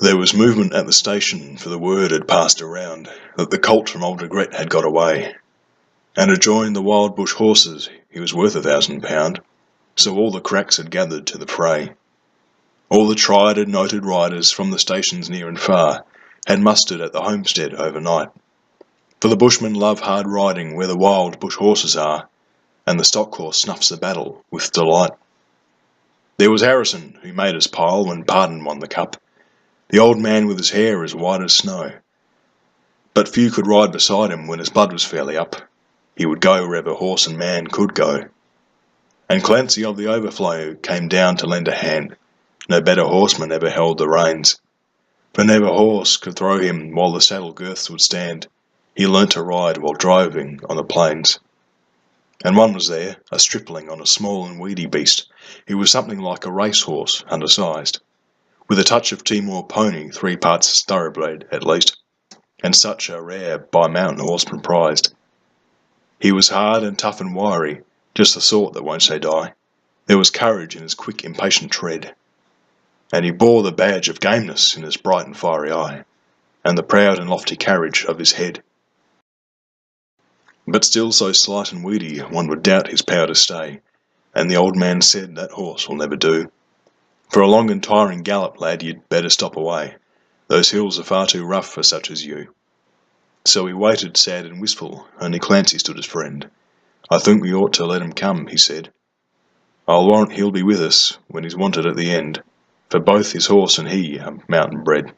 There was movement at the station, for the word had passed around that the colt from old Regret had got away, and had joined the wild bush horses. He was worth £1,000, so all the cracks had gathered to the fray. All the tried and noted riders from the stations near and far had mustered at the homestead overnight, for the bushmen love hard riding where the wild bush horses are, and the stock horse snuffs the battle with delight. There was Harrison, who made us pile when Pardon won the cup, the old man with his hair as white as snow. But few could ride beside him when his blood was fairly up. He would go wherever horse and man could go. And Clancy of the Overflow came down to lend a hand. No better horseman ever held the reins, for never horse could throw him while the saddle girths would stand. He learnt to ride while driving on the plains. And one was there, a stripling on a small and weedy beast. He was something like a racehorse, undersized, with a touch of Timor pony, 3 parts thoroughbred at least, and such a rare by mountain horseman prized. He was hard and tough and wiry, just the sort that won't say die. There was courage in his quick, impatient tread, and he bore the badge of gameness in his bright and fiery eye, and the proud and lofty carriage of his head. But still so slight and weedy, one would doubt his power to stay, and the old man said, "That horse will never do. For a long and tiring gallop, lad, you'd better stop away. Those hills are far too rough for such as you." So he waited sad and wistful, only Clancy stood his friend. "I think we ought to let him come," he said. "I'll warrant he'll be with us when he's wanted at the end, for both his horse and he are mountain bred.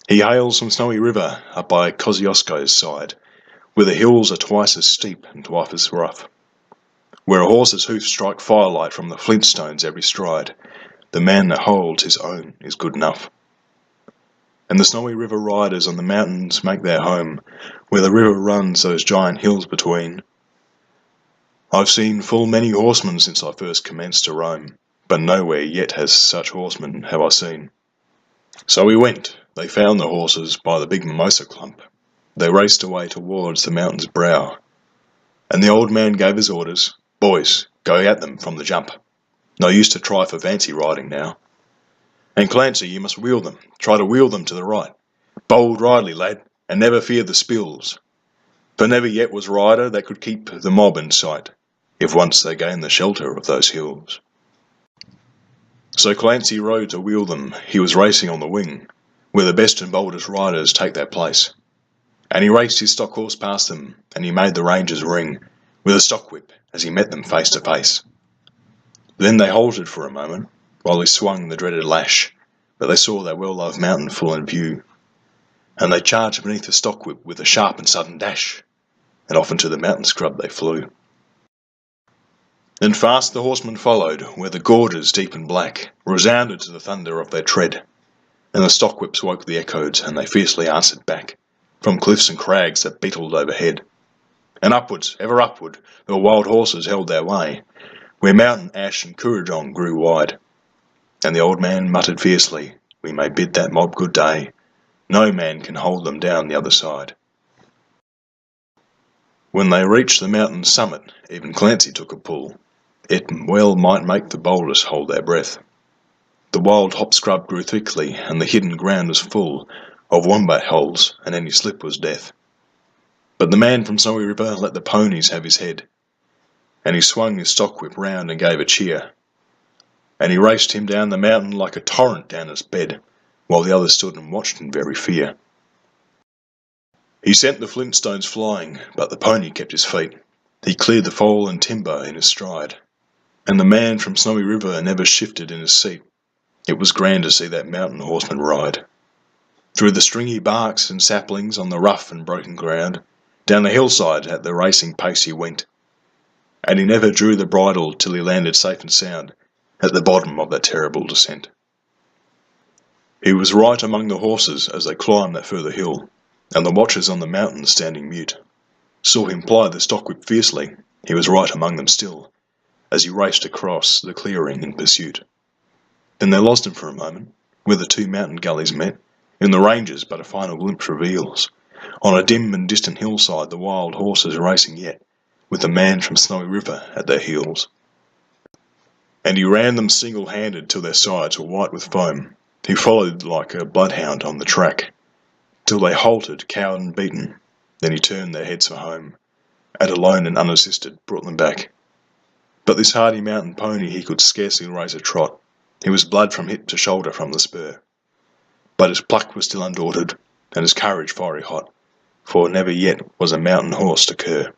He hails from Snowy River, up by Kosciuszko's side, where the hills are twice as steep and twice as rough, where a horse's hoofs strike firelight from the flint stones every stride. The man that holds his own is good enough. And the Snowy River riders on the mountains make their home, where the river runs those giant hills between. I've seen full many horsemen since I first commenced to roam, but nowhere yet has such horsemen have I seen." So we went. They found the horses by the big mimosa clump. They raced away towards the mountain's brow, and the old man gave his orders. "Boys, go at them from the jump. No use to try for fancy riding now. And Clancy, you must wheel them. Try to wheel them to the right. Bold ridely, lad, and never fear the spills. For never yet was rider that could keep the mob in sight, if once they gain the shelter of those hills." So Clancy rode to wheel them. He was racing on the wing, where the best and boldest riders take their place. And he raced his stock horse past them, and he made the rangers ring with a stock whip as he met them face to face. Then they halted for a moment, while he swung the dreaded lash, but they saw their well-loved mountain full in view, and they charged beneath the stock whip with a sharp and sudden dash, and off into the mountain scrub they flew. Then fast the horsemen followed, where the gorges, deep and black, resounded to the thunder of their tread, and the stock whips woke the echoes, and they fiercely answered back, from cliffs and crags that beetled overhead. And upwards, ever upward, the wild horses held their way, where mountain ash and kurrajong grew wide. And the old man muttered fiercely, "We may bid that mob good day. No man can hold them down the other side." When they reached the mountain's summit, even Clancy took a pull. It well might make the boldest hold their breath. The wild hop scrub grew thickly, and the hidden ground was full of wombat holes, and any slip was death. But the man from Snowy River let the ponies have his head, and he swung his stock whip round and gave a cheer, and he raced him down the mountain like a torrent down its bed, while the others stood and watched in very fear. He sent the flint stones flying, but the pony kept his feet. He cleared the foal and timber in his stride, and the man from Snowy River never shifted in his seat. It was grand to see that mountain horseman ride. Through the stringy barks and saplings on the rough and broken ground, down the hillside at the racing pace he went, and he never drew the bridle till he landed safe and sound at the bottom of that terrible descent. He was right among the horses as they climbed that further hill, and the watchers on the mountain standing mute saw him ply the stock whip fiercely. He was right among them still, as he raced across the clearing in pursuit. Then they lost him for a moment, where the 2 mountain gullies met. In the ranges but a final glimpse reveals, on a dim and distant hillside, the wild horses racing yet, with the man from Snowy River at their heels. And he ran them single-handed till their sides were white with foam, He followed like a bloodhound on the track, till they halted, cowed and beaten. Then he turned their heads for home, and alone and unassisted brought them back. But this hardy mountain pony he could scarcely raise a trot. He was blood from hip to shoulder from the spur. But his pluck was still undaunted, and his courage fiery hot, for never yet was a mountain horse to cur.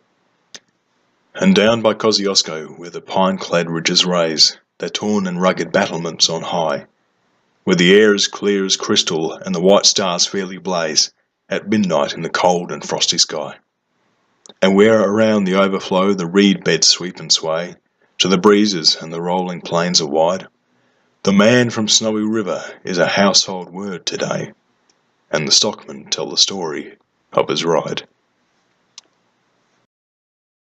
And down by Kosciuszko, where the pine-clad ridges raise their torn and rugged battlements on high, where the air is clear as crystal and the white stars fairly blaze at midnight in the cold and frosty sky, and where around the overflow the reed beds sweep and sway to the breezes and the rolling plains are wide, the man from Snowy River is a household word today, and the stockmen tell the story of his ride.